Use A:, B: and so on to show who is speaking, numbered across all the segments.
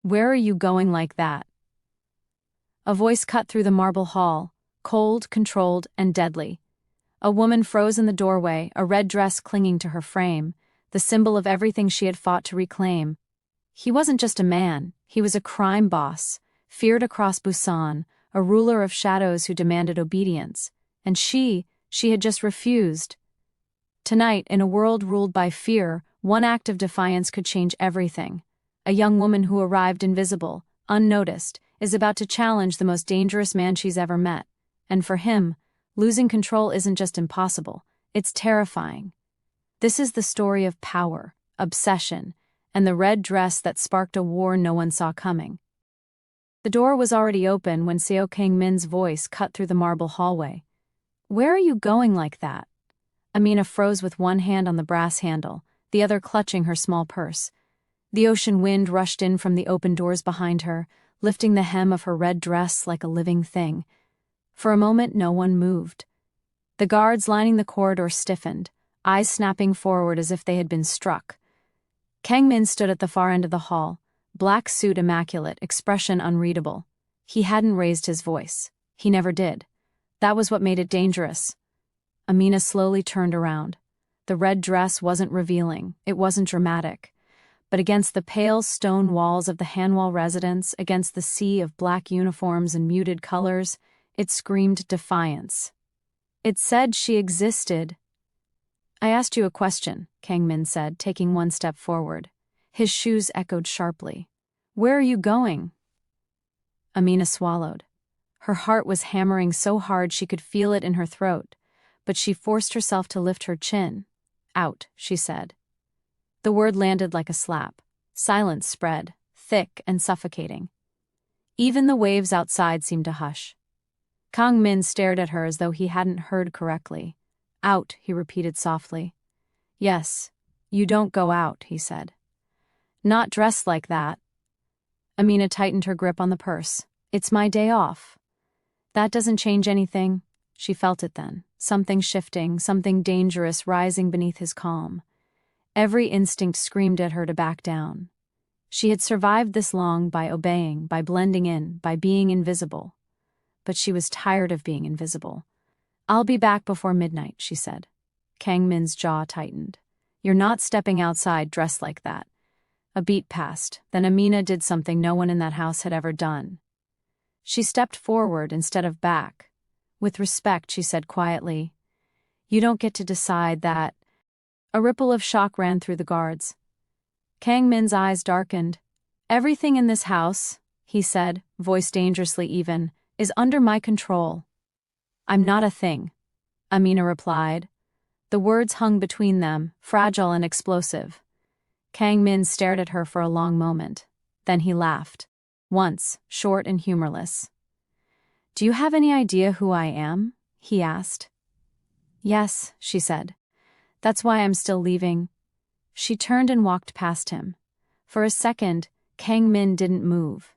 A: Where are you going like that? A voice cut through the marble hall, cold, controlled, and deadly. A woman froze in the doorway, a red dress clinging to her frame, the symbol of everything she had fought to reclaim. He wasn't just a man, he was a crime boss, feared across Busan, a ruler of shadows who demanded obedience. And she had just refused. Tonight, in a world ruled by fear, one act of defiance could change everything. A young woman who arrived invisible, unnoticed, is about to challenge the most dangerous man she's ever met. And for him, losing control isn't just impossible, it's terrifying. This is the story of power, obsession, and the red dress that sparked a war no one saw coming. The door was already open when Seo Kang-min's voice cut through the marble hallway. Where are you going like that? Amina froze with one hand on the brass handle, the other clutching her small purse. The ocean wind rushed in from the open doors behind her, lifting the hem of her red dress like a living thing. For a moment, no one moved. The guards lining the corridor stiffened, eyes snapping forward as if they had been struck. Kang-min stood at the far end of the hall, black suit immaculate, expression unreadable. He hadn't raised his voice. He never did. That was what made it dangerous. Amina slowly turned around. The red dress wasn't revealing, it wasn't dramatic. But against the pale stone walls of the Hanwell residence, against the sea of black uniforms and muted colors, it screamed defiance. It said she existed. I asked you a question, Kang-min said, taking one step forward. His shoes echoed sharply. Where are you going? Amina swallowed. Her heart was hammering so hard she could feel it in her throat, but she forced herself to lift her chin. Out, she said. The word landed like a slap. Silence spread, thick and suffocating. Even the waves outside seemed to hush. Kang-min stared at her as though he hadn't heard correctly. Out, he repeated softly. Yes, you don't go out, he said. Not dressed like that. Amina tightened her grip on the purse. It's my day off. That doesn't change anything. She felt it then. Something shifting, something dangerous rising beneath his calm. Every instinct screamed at her to back down. She had survived this long by obeying, by blending in, by being invisible. But she was tired of being invisible. I'll be back before midnight, she said. Kang-min's jaw tightened. You're not stepping outside dressed like that. A beat passed, then Amina did something no one in that house had ever done. She stepped forward instead of back. With respect, she said quietly, You don't get to decide that. A ripple of shock ran through the guards. Kang-min's eyes darkened. Everything in this house, he said, voice dangerously even, is under my control. I'm not a thing, Amina replied. The words hung between them, fragile and explosive. Kang-min stared at her for a long moment. Then he laughed. Once, short and humorless. Do you have any idea who I am? He asked. Yes, she said. That's why I'm still leaving. She turned and walked past him. For a second, Kang-min didn't move.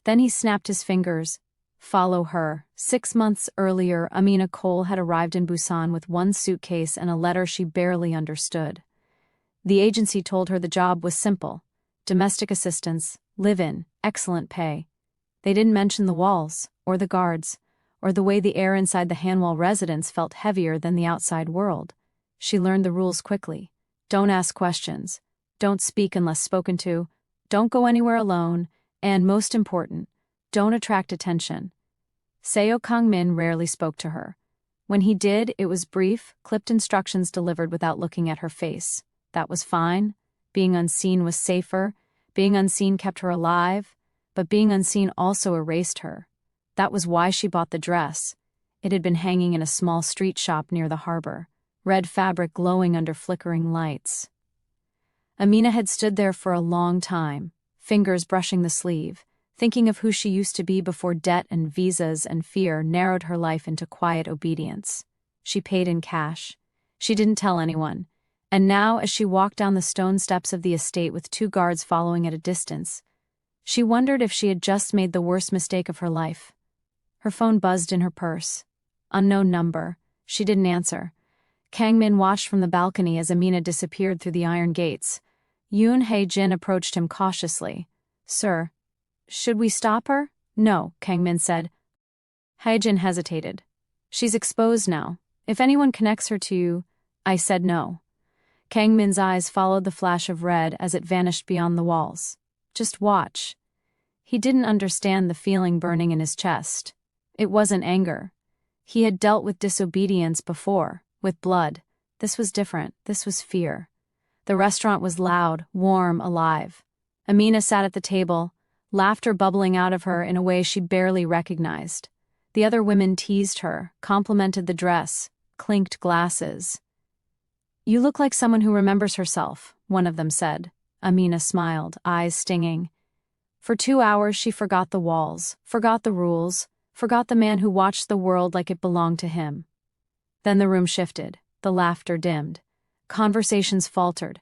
A: Then he snapped his fingers. Follow her. 6 months earlier, Amina Cole had arrived in Busan with one suitcase and a letter she barely understood. The agency told her the job was simple. Domestic assistance, live-in, excellent pay. They didn't mention the walls, or the guards, or the way the air inside the Hanwell residence felt heavier than the outside world. She learned the rules quickly. Don't ask questions. Don't speak unless spoken to. Don't go anywhere alone. And most important, don't attract attention. Seo Kang-min rarely spoke to her. When he did, it was brief, clipped instructions delivered without looking at her face. That was fine. Being unseen was safer. Being unseen kept her alive. But being unseen also erased her. That was why she bought the dress. It had been hanging in a small street shop near the harbor, red fabric glowing under flickering lights. Amina had stood there for a long time, fingers brushing the sleeve, thinking of who she used to be before debt and visas and fear narrowed her life into quiet obedience. She paid in cash. She didn't tell anyone. And now, as she walked down the stone steps of the estate with 2 guards following at a distance, she wondered if she had just made the worst mistake of her life. Her phone buzzed in her purse. Unknown number. She didn't answer. Kang-min watched from the balcony as Amina disappeared through the iron gates. Yoon Hae-jin approached him cautiously. Sir, Should we stop her? No, Kang Min said. Haejin hesitated. She's exposed now. If anyone connects her to you. I said no. Kang Min's eyes followed the flash of red as it vanished beyond the walls. Just watch. He didn't understand the feeling burning in his chest. It wasn't anger. He had dealt with disobedience before, with blood. This was different. This was fear. The restaurant was loud, warm, alive. Amina sat at the table, laughter bubbling out of her in a way she barely recognized. The other women teased her, complimented the dress, clinked glasses. You look like someone who remembers herself, one of them said. Amina smiled, eyes stinging. For 2 hours she forgot the walls, forgot the rules, forgot the man who watched the world like it belonged to him. Then the room shifted, the laughter dimmed. Conversations faltered.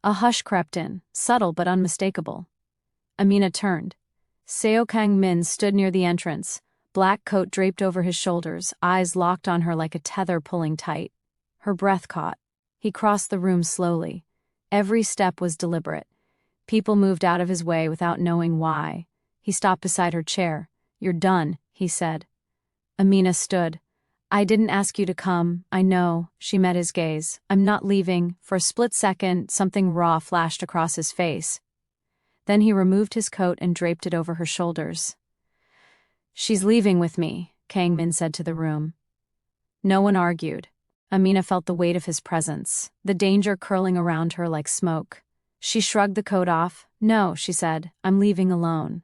A: A hush crept in, subtle but unmistakable. Amina turned. Seo Kang Min stood near the entrance, black coat draped over his shoulders, eyes locked on her like a tether pulling tight. Her breath caught. He crossed the room slowly. Every step was deliberate. People moved out of his way without knowing why. He stopped beside her chair. You're done, he said. Amina stood. I didn't ask you to come, I know. She met his gaze. I'm not leaving. For a split second, something raw flashed across his face. Then he removed his coat and draped it over her shoulders. She's leaving with me, Kang Min said to the room. No one argued. Amina felt the weight of his presence, the danger curling around her like smoke. She shrugged the coat off. No, she said, I'm leaving alone.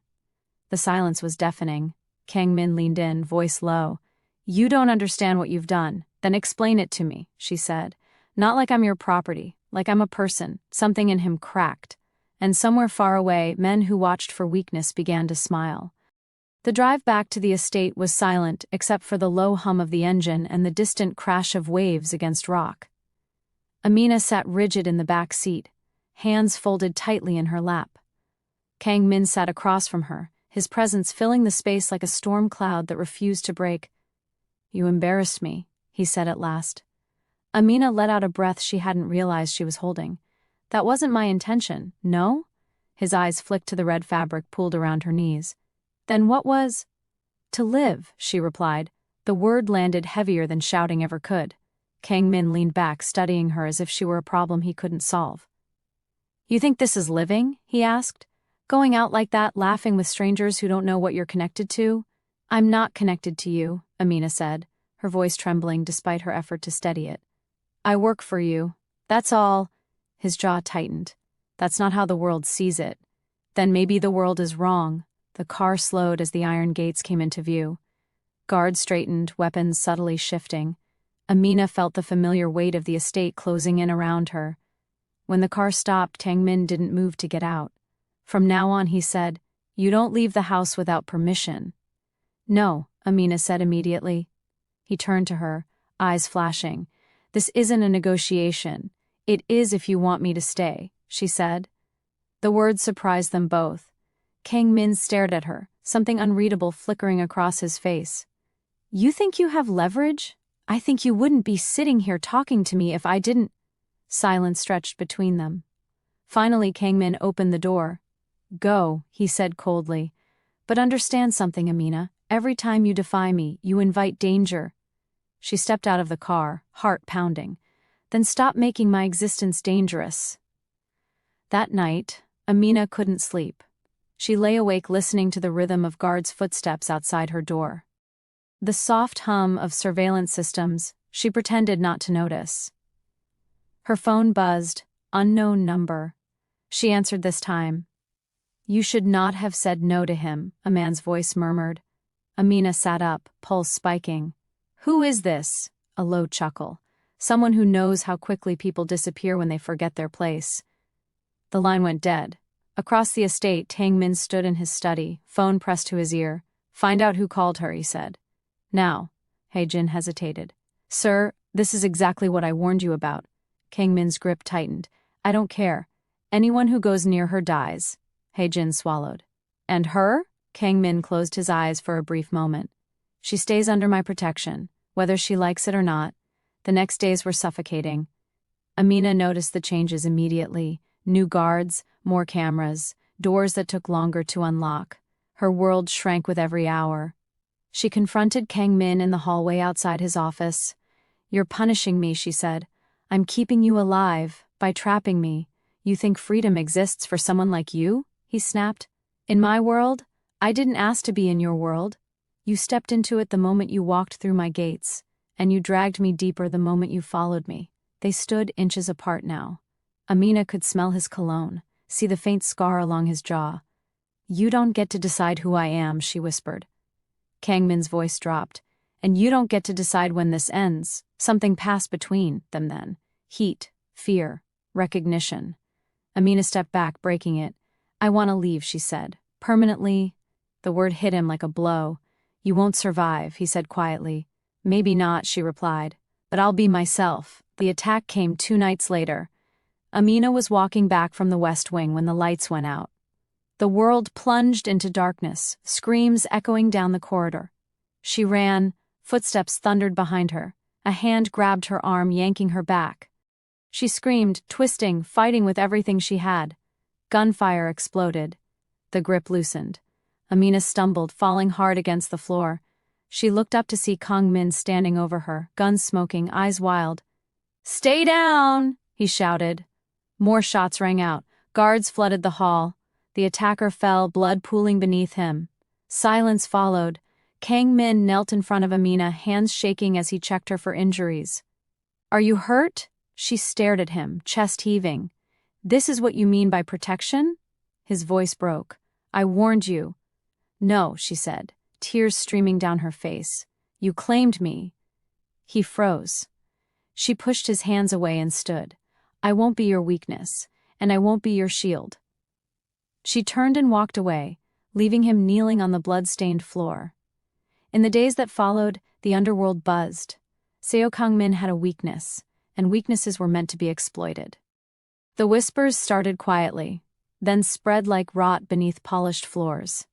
A: The silence was deafening. Kang Min leaned in, voice low. You don't understand what you've done. Then explain it to me, she said. Not like I'm your property, like I'm a person. Something in him cracked. And somewhere far away, men who watched for weakness began to smile. The drive back to the estate was silent except for the low hum of the engine and the distant crash of waves against rock. Amina sat rigid in the back seat, hands folded tightly in her lap. Kang Min sat across from her, his presence filling the space like a storm cloud that refused to break. You embarrassed me, he said at last. Amina let out a breath she hadn't realized she was holding. That wasn't my intention, no? His eyes flicked to the red fabric pooled around her knees. Then what was? To live, she replied. The word landed heavier than shouting ever could. Kang Min leaned back, studying her as if she were a problem he couldn't solve. You think this is living? He asked. Going out like that, laughing with strangers who don't know what you're connected to? I'm not connected to you, Amina said, her voice trembling despite her effort to steady it. I work for you. That's all. His jaw tightened. That's not how the world sees it. Then maybe the world is wrong. The car slowed as the iron gates came into view. Guards straightened, weapons subtly shifting. Amina felt the familiar weight of the estate closing in around her. When the car stopped, Kang Min didn't move to get out. From now on, he said, you don't leave the house without permission. No, Amina said immediately. He turned to her, eyes flashing. This isn't a negotiation. It is if you want me to stay, she said. The words surprised them both. Kang Min stared at her, something unreadable flickering across his face. You think you have leverage? I think you wouldn't be sitting here talking to me if I didn't. Silence stretched between them. Finally, Kang Min opened the door. Go, he said coldly. But understand something, Amina. Every time you defy me, you invite danger. She stepped out of the car, heart pounding. Then stop making my existence dangerous. That night, Amina couldn't sleep. She lay awake listening to the rhythm of guards' footsteps outside her door. The soft hum of surveillance systems she pretended not to notice. Her phone buzzed, unknown number. She answered this time. You should not have said no to him, a man's voice murmured. Amina sat up, pulse spiking. Who is this? A low chuckle. Someone who knows how quickly people disappear when they forget their place. The line went dead. Across the estate, Kang Min stood in his study, phone pressed to his ear. Find out who called her, he said. Now. Haejin hesitated. Sir, this is exactly what I warned you about. Kang Min's grip tightened. I don't care. Anyone who goes near her dies. Haejin swallowed. And her? Kang Min closed his eyes for a brief moment. She stays under my protection, whether she likes it or not. The next days were suffocating. Amina noticed the changes immediately. New guards, more cameras, doors that took longer to unlock. Her world shrank with every hour. She confronted Kang Min in the hallway outside his office. "You're punishing me," she said. "I'm keeping you alive, by trapping me. You think freedom exists for someone like you?" he snapped. "In my world? I didn't ask to be in your world. You stepped into it the moment you walked through my gates, and you dragged me deeper the moment you followed me." They stood inches apart now. Amina could smell his cologne, see the faint scar along his jaw. "You don't get to decide who I am," she whispered. Kang Min's voice dropped. "And you don't get to decide when this ends." Something passed between them then. Heat, fear, recognition. Amina stepped back, breaking it. "I want to leave," she said. "Permanently." The word hit him like a blow. "You won't survive," he said quietly. "Maybe not," she replied. "But I'll be myself." The attack came 2 nights later. Amina was walking back from the West Wing when the lights went out. The world plunged into darkness, screams echoing down the corridor. She ran, footsteps thundered behind her. A hand grabbed her arm, yanking her back. She screamed, twisting, fighting with everything she had. Gunfire exploded. The grip loosened. Amina stumbled, falling hard against the floor. She looked up to see Kang Min standing over her, guns smoking, eyes wild. "Stay down!" he shouted. More shots rang out. Guards flooded the hall. The attacker fell, blood pooling beneath him. Silence followed. Kang Min knelt in front of Amina, hands shaking as he checked her for injuries. "Are you hurt?" She stared at him, chest heaving. "This is what you mean by protection?" His voice broke. "I warned you." "No," she said, tears streaming down her face. "You claimed me." He froze. She pushed his hands away and stood. "I won't be your weakness, and I won't be your shield." She turned and walked away, leaving him kneeling on the blood-stained floor. In the days that followed, the underworld buzzed. Seo Kang Min had a weakness, and weaknesses were meant to be exploited. The whispers started quietly, then spread like rot beneath polished floors.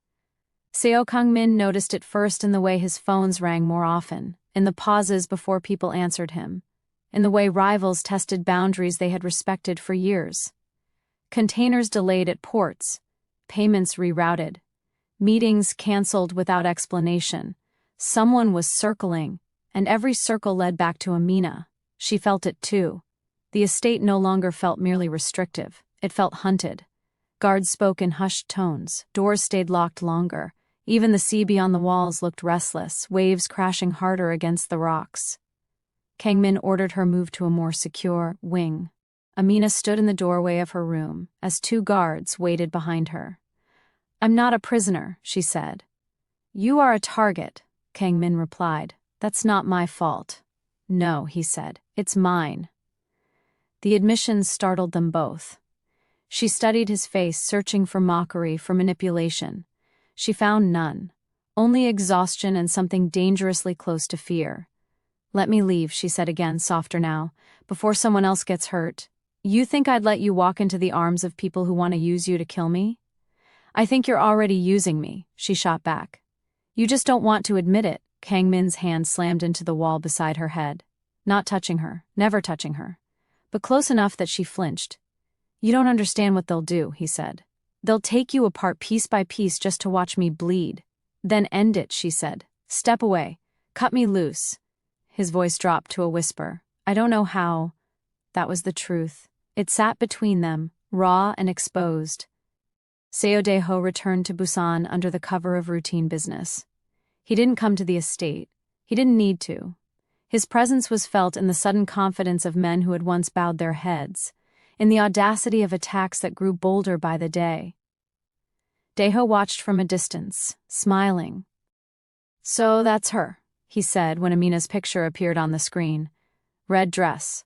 A: Seo Kang Min noticed it first in the way his phones rang more often, in the pauses before people answered him, in the way rivals tested boundaries they had respected for years. Containers delayed at ports, payments rerouted, meetings canceled without explanation. Someone was circling, and every circle led back to Amina. She felt it too. The estate no longer felt merely restrictive, it felt hunted. Guards spoke in hushed tones, doors stayed locked longer. Even the sea beyond the walls looked restless, waves crashing harder against the rocks. Kang Min ordered her moved to a more secure wing. Amina stood in the doorway of her room, as 2 guards waited behind her. "I'm not a prisoner," she said. "You are a target," Kang Min replied. "That's not my fault." "No," he said, "it's mine." The admission startled them both. She studied his face, searching for mockery, for manipulation. She found none, only exhaustion and something dangerously close to fear. "Let me leave," she said again, softer now, "before someone else gets hurt." "You think I'd let you walk into the arms of people who want to use you to kill me?" "I think you're already using me," she shot back. "You just don't want to admit it." Kang Min's hand slammed into the wall beside her head. Not touching her, never touching her, but close enough that she flinched. "You don't understand what they'll do," he said. "They'll take you apart piece by piece just to watch me bleed." "Then end it," she said. "Step away. Cut me loose." His voice dropped to a whisper. "I don't know how." That was the truth. It sat between them, raw and exposed. Seo Dae-ho returned to Busan under the cover of routine business. He didn't come to the estate. He didn't need to. His presence was felt in the sudden confidence of men who had once bowed their heads, in the audacity of attacks that grew bolder by the day. Dae-ho watched from a distance, smiling. "So that's her," he said when Amina's picture appeared on the screen. Red dress.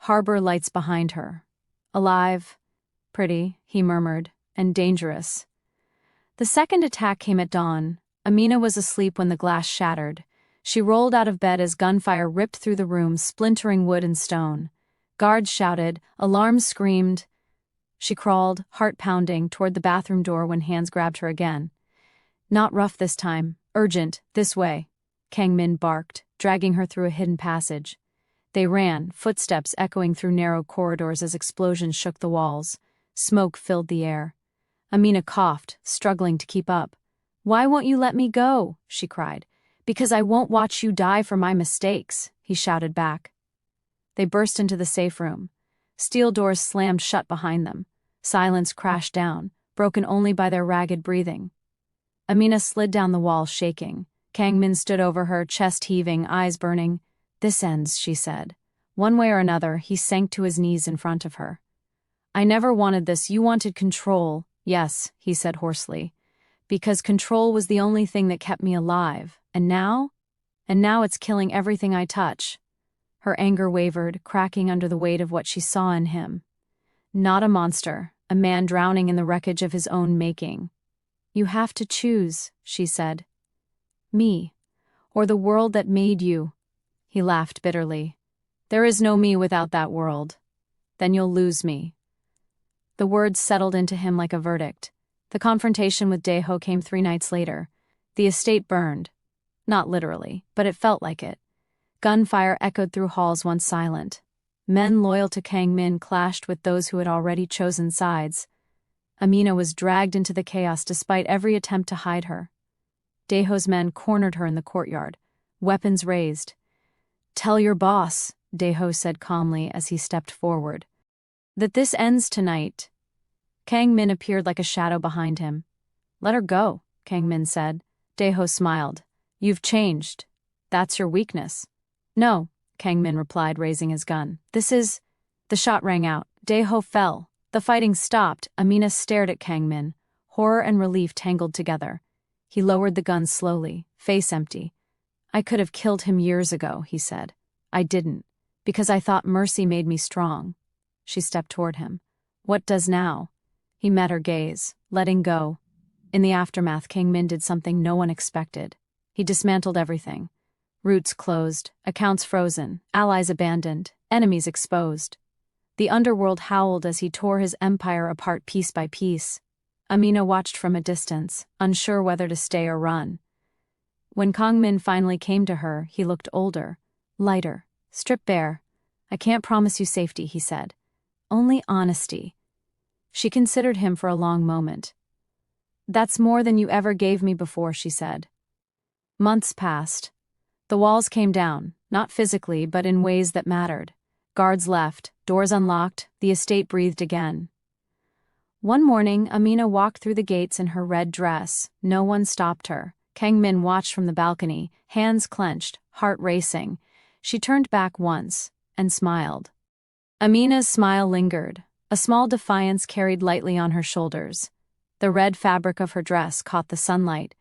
A: Harbor lights behind her. "Alive. Pretty," he murmured, "and dangerous." The second attack came at dawn. Amina was asleep when the glass shattered. She rolled out of bed as gunfire ripped through the room, splintering wood and stone. Guards shouted, alarms screamed. She crawled, heart pounding, toward the bathroom door when hands grabbed her again. "Not rough this time. Urgent. This way," Kang Min barked, dragging her through a hidden passage. They ran, footsteps echoing through narrow corridors as explosions shook the walls. Smoke filled the air. Amina coughed, struggling to keep up. "Why won't you let me go?" she cried. "Because I won't watch you die for my mistakes," he shouted back. They burst into the safe room. Steel doors slammed shut behind them. Silence crashed down, broken only by their ragged breathing. Amina slid down the wall, shaking. Kang Min stood over her, chest heaving, eyes burning. "This ends," she said. One way or another, he sank to his knees in front of her. "I never wanted this. You wanted control." "Yes," he said hoarsely. "Because control was the only thing that kept me alive. And now? And now it's killing everything I touch." Her anger wavered, cracking under the weight of what she saw in him. Not a monster, a man drowning in the wreckage of his own making. "You have to choose," she said. "Me, or the world that made you." He laughed bitterly. "There is no me without that world. Then you'll lose me." The words settled into him like a verdict. The confrontation with Daeho came 3 nights later. The estate burned. Not literally, but it felt like it. Gunfire echoed through halls once silent. Men loyal to Kang Min clashed with those who had already chosen sides. Amina was dragged into the chaos despite every attempt to hide her. Daeho's men cornered her in the courtyard, weapons raised. "Tell your boss," Daeho said calmly as he stepped forward, "that this ends tonight." Kang Min appeared like a shadow behind him. "Let her go," Kang Min said. Daeho smiled. "You've changed. That's your weakness." "No," Kang Min replied, raising his gun. "This is—" The shot rang out. Daeho fell. The fighting stopped. Amina stared at Kang Min, horror and relief tangled together. He lowered the gun slowly, face empty. "I could have killed him years ago," he said. "I didn't, because I thought mercy made me strong." She stepped toward him. "What does now?" He met her gaze, letting go. In the aftermath, Kang Min did something no one expected. He dismantled everything. Routes closed, accounts frozen, allies abandoned, enemies exposed. The underworld howled as he tore his empire apart piece by piece. Amina watched from a distance, unsure whether to stay or run. When Kang Min finally came to her, he looked older, lighter, stripped bare. "I can't promise you safety," he said. "Only honesty." She considered him for a long moment. "That's more than you ever gave me before," she said. Months passed. The walls came down, not physically, but in ways that mattered. Guards left, doors unlocked, the estate breathed again. One morning, Amina walked through the gates in her red dress. No one stopped her. Kang Min watched from the balcony, hands clenched, heart racing. She turned back once, and smiled. Amina's smile lingered. A small defiance carried lightly on her shoulders. The red fabric of her dress caught the sunlight,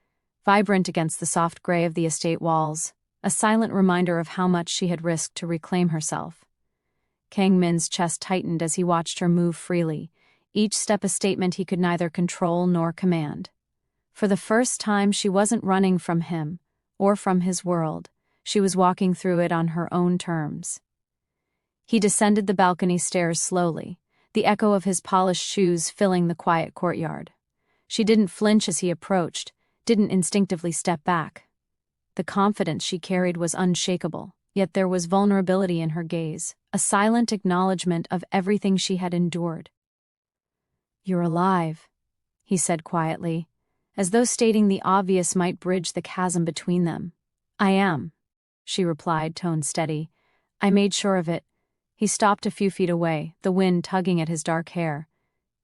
A: vibrant against the soft gray of the estate walls, a silent reminder of how much she had risked to reclaim herself. Kang Min's chest tightened as he watched her move freely, each step a statement he could neither control nor command. For the first time, she wasn't running from him, or from his world. She was walking through it on her own terms. He descended the balcony stairs slowly, the echo of his polished shoes filling the quiet courtyard. She didn't flinch as he approached, didn't instinctively step back. The confidence she carried was unshakable, yet there was vulnerability in her gaze, a silent acknowledgement of everything she had endured. "You're alive," he said quietly, as though stating the obvious might bridge the chasm between them. "I am," she replied, tone steady. "I made sure of it." He stopped a few feet away, the wind tugging at his dark hair.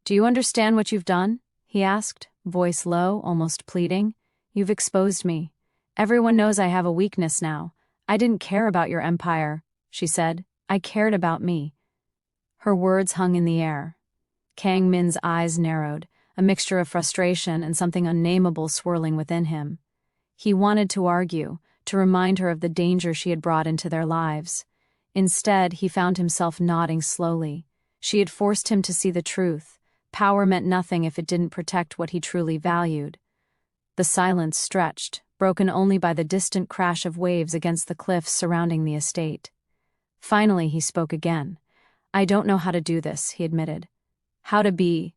A: "Do you understand what you've done?" he asked, voice low, almost pleading. "You've exposed me. Everyone knows I have a weakness now. I didn't care about your empire," she said. "I cared about me." Her words hung in the air. Kang Min's eyes narrowed, a mixture of frustration and something unnameable swirling within him. He wanted to argue, to remind her of the danger she had brought into their lives. Instead, he found himself nodding slowly. She had forced him to see the truth. Power meant nothing if it didn't protect what he truly valued. The silence stretched, broken only by the distant crash of waves against the cliffs surrounding the estate. Finally, he spoke again. "I don't know how to do this," he admitted. "How to be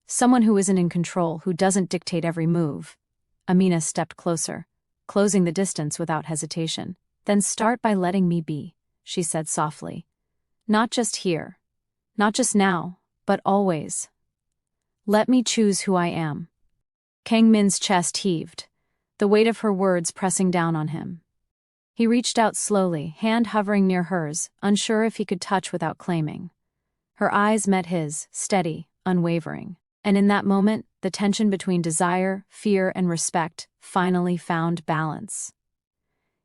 A: someone who isn't in control, who doesn't dictate every move." Amina stepped closer, closing the distance without hesitation. "Then start by letting me be," she said softly. "Not just here. Not just now, but always. Let me choose who I am." Kang Min's chest heaved, the weight of her words pressing down on him. He reached out slowly, hand hovering near hers, unsure if he could touch without claiming. Her eyes met his, steady, unwavering. And in that moment, the tension between desire, fear, and respect finally found balance.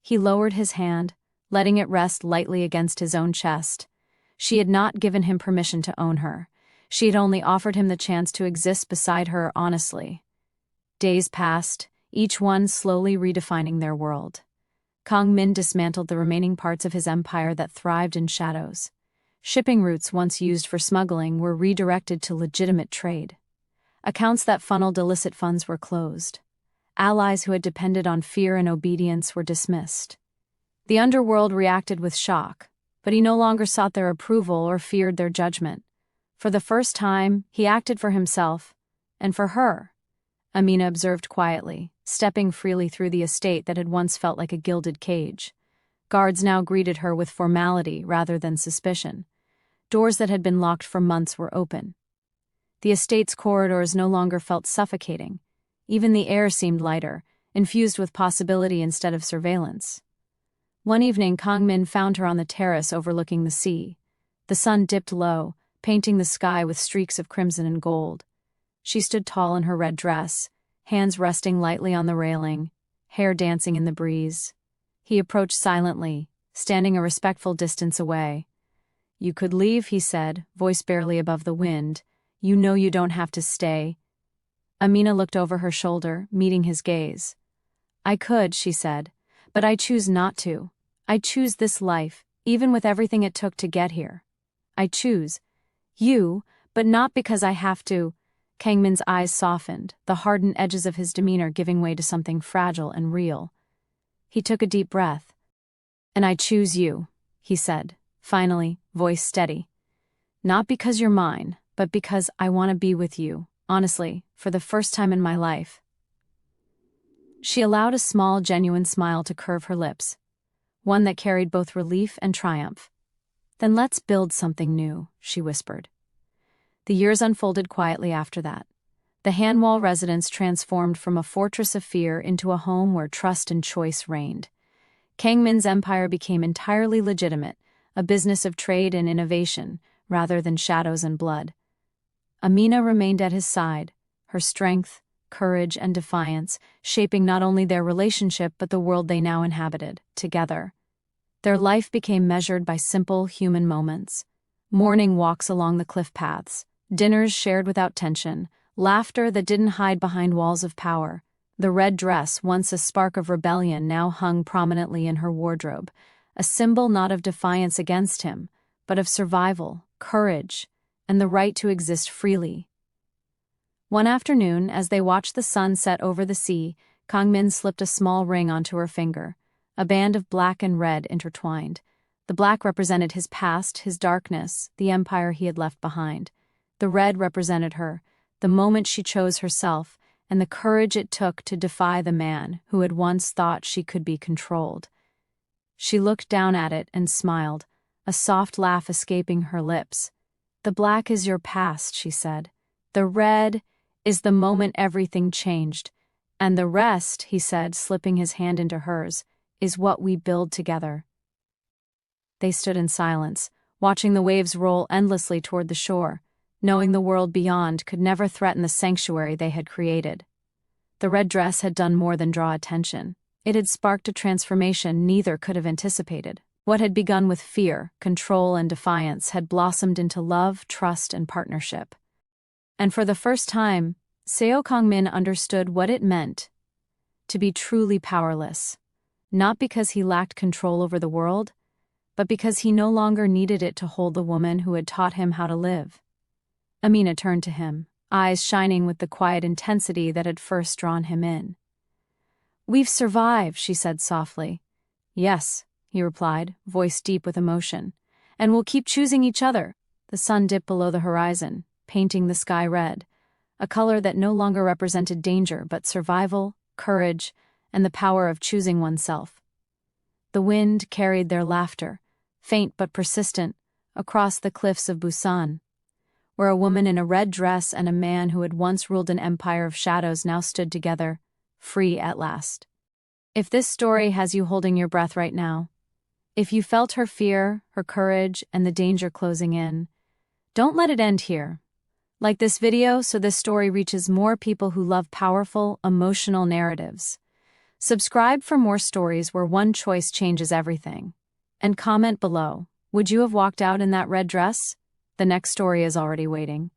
A: He lowered his hand, letting it rest lightly against his own chest. She had not given him permission to own her. She had only offered him the chance to exist beside her honestly. Days passed, each one slowly redefining their world. Kang Min dismantled the remaining parts of his empire that thrived in shadows. Shipping routes once used for smuggling were redirected to legitimate trade. Accounts that funneled illicit funds were closed. Allies who had depended on fear and obedience were dismissed. The underworld reacted with shock, but he no longer sought their approval or feared their judgment. For the first time, he acted for himself, and for her. Amina observed quietly, stepping freely through the estate that had once felt like a gilded cage. Guards now greeted her with formality rather than suspicion. Doors that had been locked for months were open. The estate's corridors no longer felt suffocating. Even the air seemed lighter, infused with possibility instead of surveillance. One evening, Kang Min found her on the terrace overlooking the sea. The sun dipped low, painting the sky with streaks of crimson and gold. She stood tall in her red dress, hands resting lightly on the railing, hair dancing in the breeze. He approached silently, standing a respectful distance away. "You could leave," he said, voice barely above the wind. "You know you don't have to stay." Amina looked over her shoulder, meeting his gaze. "I could," she said, "but I choose not to. I choose this life, even with everything it took to get here. I choose you, but not because I have to." Kang Min's eyes softened, the hardened edges of his demeanor giving way to something fragile and real. He took a deep breath. "And I choose you," he said, finally, voice steady. "Not because you're mine, but because I want to be with you, honestly, for the first time in my life." She allowed a small, genuine smile to curve her lips, one that carried both relief and triumph. "Then let's build something new," she whispered. The years unfolded quietly after that. The Hanwall residence transformed from a fortress of fear into a home where trust and choice reigned. Kang Min's empire became entirely legitimate, a business of trade and innovation, rather than shadows and blood. Amina remained at his side, her strength, courage, and defiance shaping not only their relationship but the world they now inhabited, together. Their life became measured by simple human moments. Morning walks along the cliff paths, dinners shared without tension, laughter that didn't hide behind walls of power. The red dress, once a spark of rebellion, now hung prominently in her wardrobe, a symbol not of defiance against him, but of survival, courage, and the right to exist freely. One afternoon, as they watched the sun set over the sea, Kang Min slipped a small ring onto her finger, a band of black and red intertwined. The black represented his past, his darkness, the empire he had left behind. The red represented her, the moment she chose herself, and the courage it took to defy the man who had once thought she could be controlled. She looked down at it and smiled, a soft laugh escaping her lips. "The black is your past," she said. "The red is the moment everything changed. And the rest," he said, slipping his hand into hers, "is what we build together." They stood in silence, watching the waves roll endlessly toward the shore, knowing the world beyond could never threaten the sanctuary they had created. The red dress had done more than draw attention. It had sparked a transformation neither could have anticipated. What had begun with fear, control, and defiance had blossomed into love, trust, and partnership. And for the first time, Seo Kang Min understood what it meant to be truly powerless, not because he lacked control over the world, but because he no longer needed it to hold the woman who had taught him how to live. Amina turned to him, eyes shining with the quiet intensity that had first drawn him in. "We've survived," she said softly. "Yes," he replied, voice deep with emotion. "And we'll keep choosing each other." The sun dipped below the horizon, painting the sky red, a color that no longer represented danger but survival, courage, and the power of choosing oneself. The wind carried their laughter, faint but persistent, across the cliffs of Busan. where a woman in a red dress and a man who had once ruled an empire of shadows now stood together, free at last. If this story has you holding your breath right now, if you felt her fear, her courage, and the danger closing in, don't let it end here. Like this video so this story reaches more people who love powerful, emotional narratives. Subscribe for more stories where one choice changes everything. And comment below, would you have walked out in that red dress? The next story is already waiting.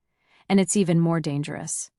A: And it's even more dangerous.